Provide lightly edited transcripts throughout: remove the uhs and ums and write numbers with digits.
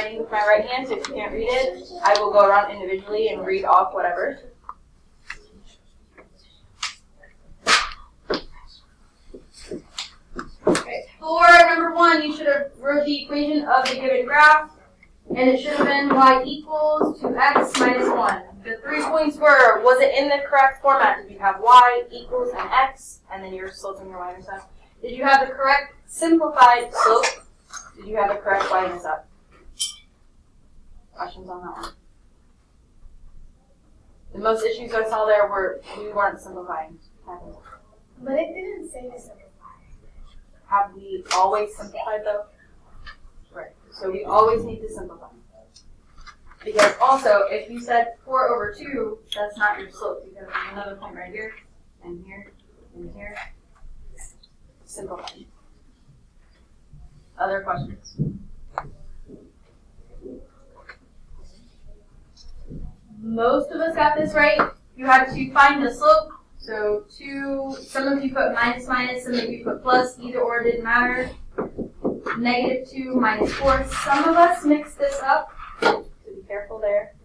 writing with my right hand, so if you can't read it, I will go around individually and read off whatever. Okay. For number 1, you should have wrote the equation of the given graph, and it should have been y equals 2x minus 1. The 3 points were, was it in the correct format? Did you have y equals an x, and then your slope and your y-intercept? Did you have the correct simplified slope? Did you have the correct y-intercept? Questions on that one? The most issues I saw there were we weren't simplifying. But it didn't say to simplify. Have we always simplified though? Right. So we always need to simplify. Because also, if you said 4 over 2, that's not your slope because there's another point right here, and here, and here. Simplify. Other questions? Most of us got this right. You had to find the slope. So 2, some of you put minus minus, some of you put plus, either or didn't matter. Negative 2 minus 4. Some of us mixed this up, so be careful there.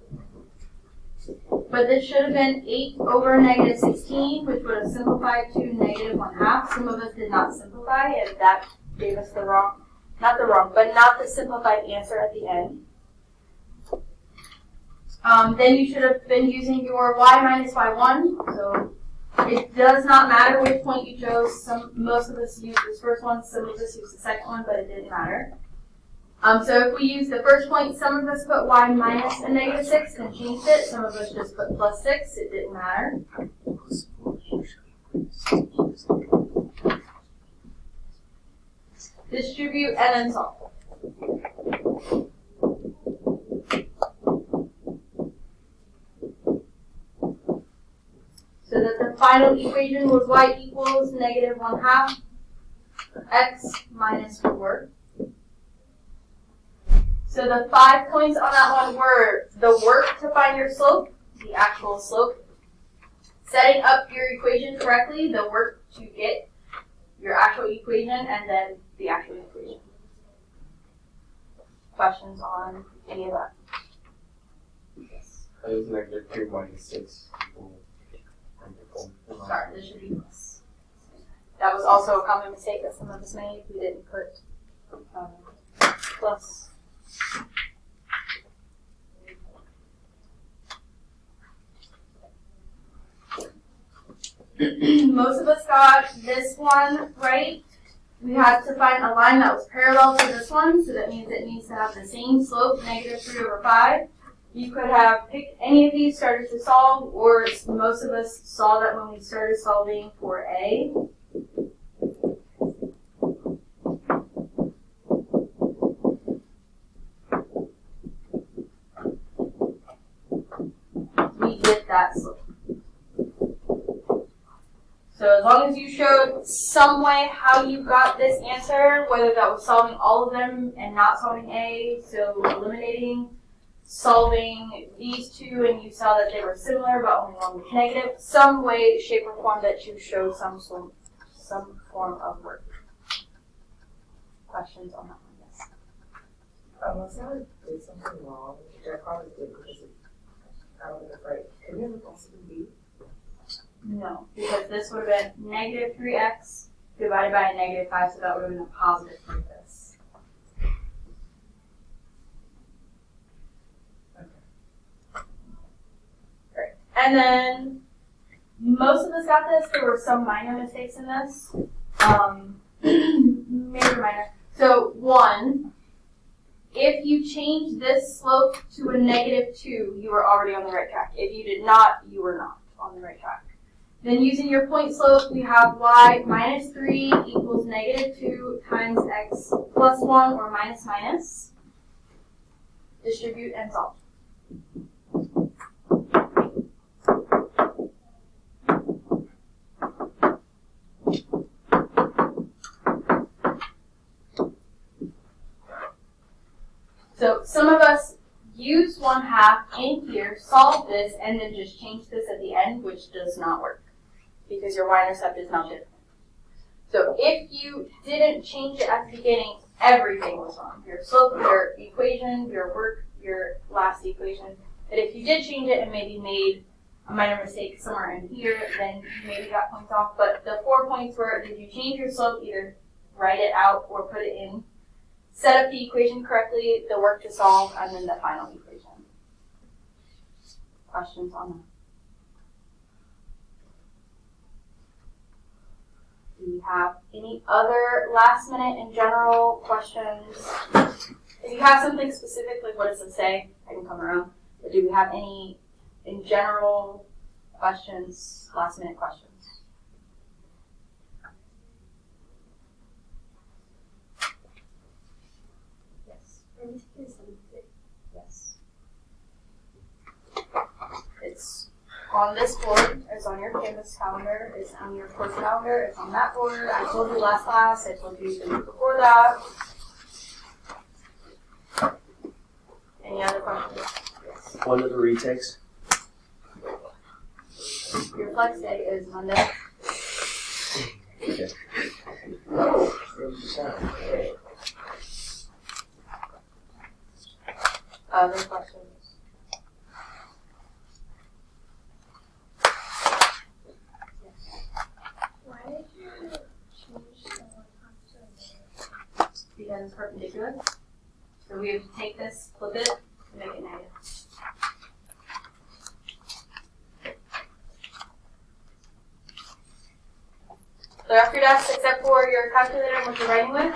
But this should have been 8 over negative 16, which would have simplified to negative 1/2. Some of us did not simplify, and that gave us the wrong, not the simplified answer at the end. Then you should have been using your y minus y1. So it does not matter which point you chose. Most of us used this first one, some of us used the second one, but it didn't matter. So if we use the first point, some of us put y minus a negative 6 and changed it. Some of us just put plus 6. It didn't matter. Distribute and then solve. So that the final equation was y equals negative 1/2 x minus 4. So the 5 points on that one were the work to find your slope, the actual slope, setting up your equation correctly, the work to get your actual equation, and then the actual equation. Questions on any of that? Yes. I was negative 3 minus 6. Sorry, this should be plus. That was also a common mistake that some of us made. We didn't put plus. Most of us got this one right. We had to find a line that was parallel to this one, so that means it needs to have the same slope, negative 3 over 5. You could have picked any of these, started to solve, or most of us saw that when we started solving for A. We get that slope. So as long as you showed some way how you got this answer, whether that was solving all of them and not solving A, so eliminating, solving these two, and you saw that they were similar but only one was negative, some way, shape, or form that you showed some form of work. Questions on that one? Yes. Unless I did something wrong, which I probably did because I don't think it's right. Could it possibly be? No, because this would have been negative 3x divided by a negative 5, so that would have been a positive for this. Great. And then most of us got this. There were some minor mistakes in this. Major minor. So 1, if you change this slope to a negative 2, you were already on the right track. If you did not, you were not on the right track. Then using your point slope, we have y minus 3 equals negative 2 times x plus 1 or minus minus. Distribute and solve. So some of us use 1/2 in here, solve this, and then just change this at the end, which does not work because your y-intercept is now different. So if you didn't change it at the beginning everything was wrong. Your slope, your equation, your work, your last equation. But if you did change it and maybe made a minor mistake somewhere in here, then you maybe got points off. But the 4 points were, did you change your slope, either write it out or put it in, set up the equation correctly, the work to solve, and then the final equation. Questions on that? Do we have any other last minute and general questions? If you have something specific, like what does it say, I can come around. But do we have any in general questions, last minute questions? Yes. Yes. It's on this board, it's on your Canvas calendar, it's on your course calendar, it's on that board. I told you last class, I told you the week before that. Any other questions? Yes. When are the retakes? Your flex day is Monday. Okay. Other questions? Why did you change the one Because it's perpendicular. So we have to take this, flip it, and make it negative. So after that's except for your calculator and what you're writing with,